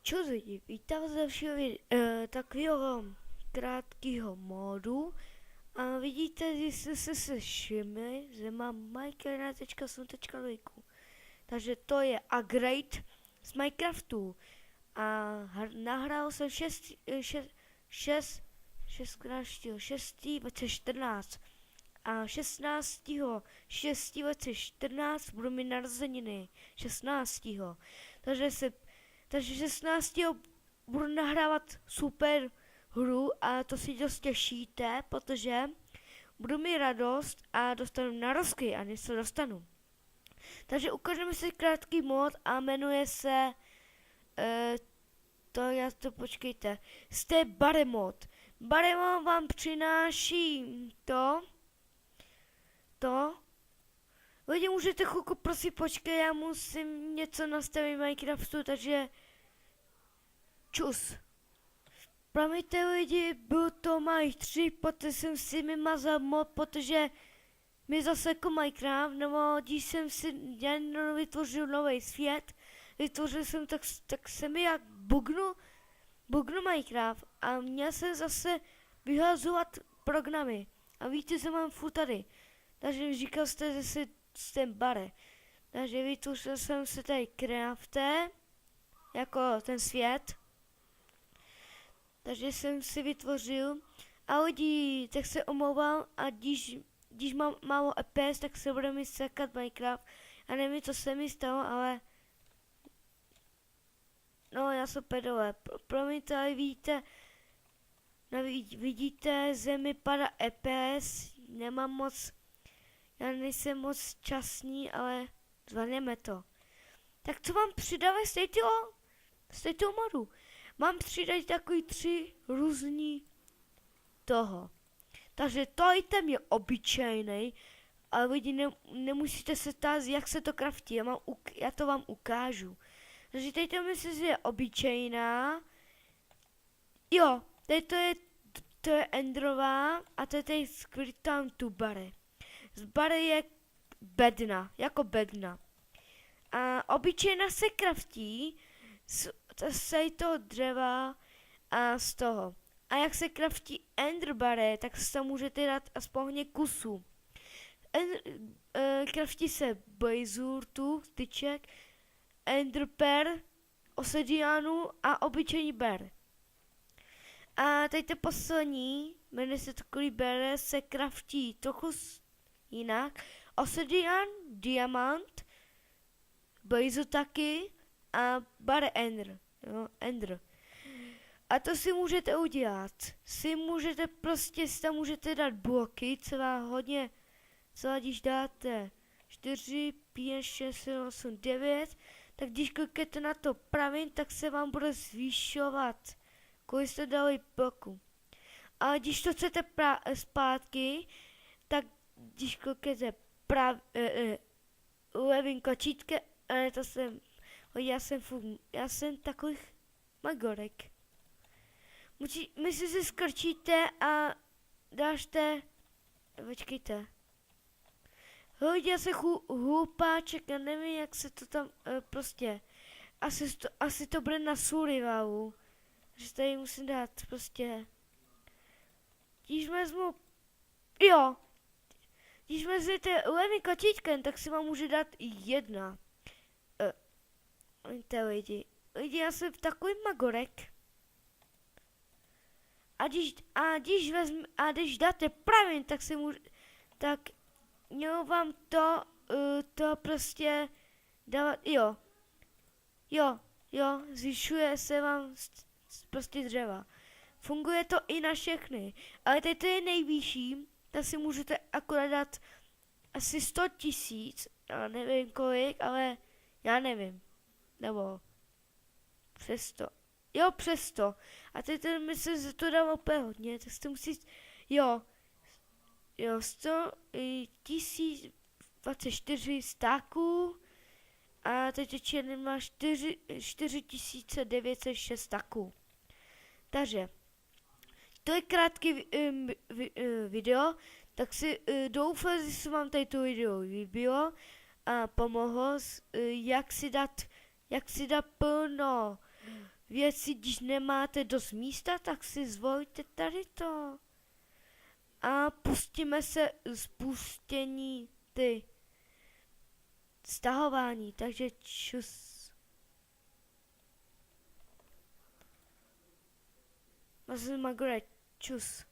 Čus lidi, vítám z dalšího takového krátkého módu a vidíte, že jste se všimli, že mám Minecraft.sun.2. Takže to je upgrade z Minecraftu a nahrál jsem 6.6.2014 a 16.6.2014 budu mít narozeniny 16. Takže 16. budu nahrávat super hru a to si dost těšíte, protože budu mít radost a dostanu narozky a něco dostanu. Takže ukážeme si krátký mod a jmenuje se počkejte, jste Baremod. Baremod vám přináší lidi, můžete chvilku prosím počkej, já musím něco nastavit v Minecraftu, takže čus. Promiňte lidi, byl to Maj 3, poté jsem si vymazal mod, protože mi zase jako Minecraft, nebo když jsem si vytvořil nový svět, vytvořil jsem tak se mi jak bugnu Minecraft a měl jsem zase vyhazovat programy. A víte, co mám furt tady. Takže říkal jste, že jsem bare. Takže vytvořil jsem se tady crafte, jako ten svět. Takže jsem si vytvořil. A lidi, tak se omlouvám a když mám málo FPS, tak se bude mi sekat Minecraft. A nevím, co se mi stalo, ale no, já jsem pedole. Promiňte, ale vidíte, zemi pada FPS, nemám moc, já nejsem moc šťastný, ale zvládneme to. Tak co mám přidávat z této modu? Mám přidat takový 3 různý toho. Takže to item je obyčejný, ale lidi nemusíte se ptát, jak se to craftí, já to vám ukážu. Takže tady to myslím, že je obyčejná. Jo, tady to je endrová a to je skrytá tu bare. Z bare je bedna, jako bedna. A obyčejná se craftí z toho dřeva a z toho. A jak se craftí enderbare, tak se tam můžete dát aspoň kusů. Craftí se blazurtu, tyček, enderpearl, obsidianu a obyčejný bear. A tady to poslední, jmenuje se takový bear, se craftí trochu jinak. Obsidian, diamant, blazu taky a bare ender. A to si můžete udělat. Tam můžete dát bloky, když dáte 4, 5, 6, 7, 8, 9, tak když kliknete na to pravým, tak se vám bude zvyšovat, kolik jste dali bloku. A když to chcete zpátky, tak když kliknete levým tlačítkem, já jsem takový magorek. My si skrčíte a dášte, počkejte. Já se hlupáček, já nevím, jak se to tam, prostě, asi to bude na survivalu, že tady musím dát, prostě, když vezmete levým tlačítkem, tak si vám může dát i 1. Lidi, já jsem takový magorek. A když dáte pravým, tak si mělo vám to prostě dávat, zvyšuje se vám prostě dřeva. Funguje to i na všechny, ale teď to je nejvyšší, tak si můžete akorát dát asi 100 000, já nevím kolik, ale já nevím, nebo přes 100. Přes 100. A teď myslím, že to dám opět hodně, tak jste musíte, 100 1024 stáků a teď černý má 4906 stáků. Takže to je krátký video, tak si doufám, že se vám tady to video líbilo a pomohlo, jak si dát plno věci, když nemáte dost místa, tak si zvolte tady to. A pustíme se spuštění ty stahování, takže čus. Margaret, čus.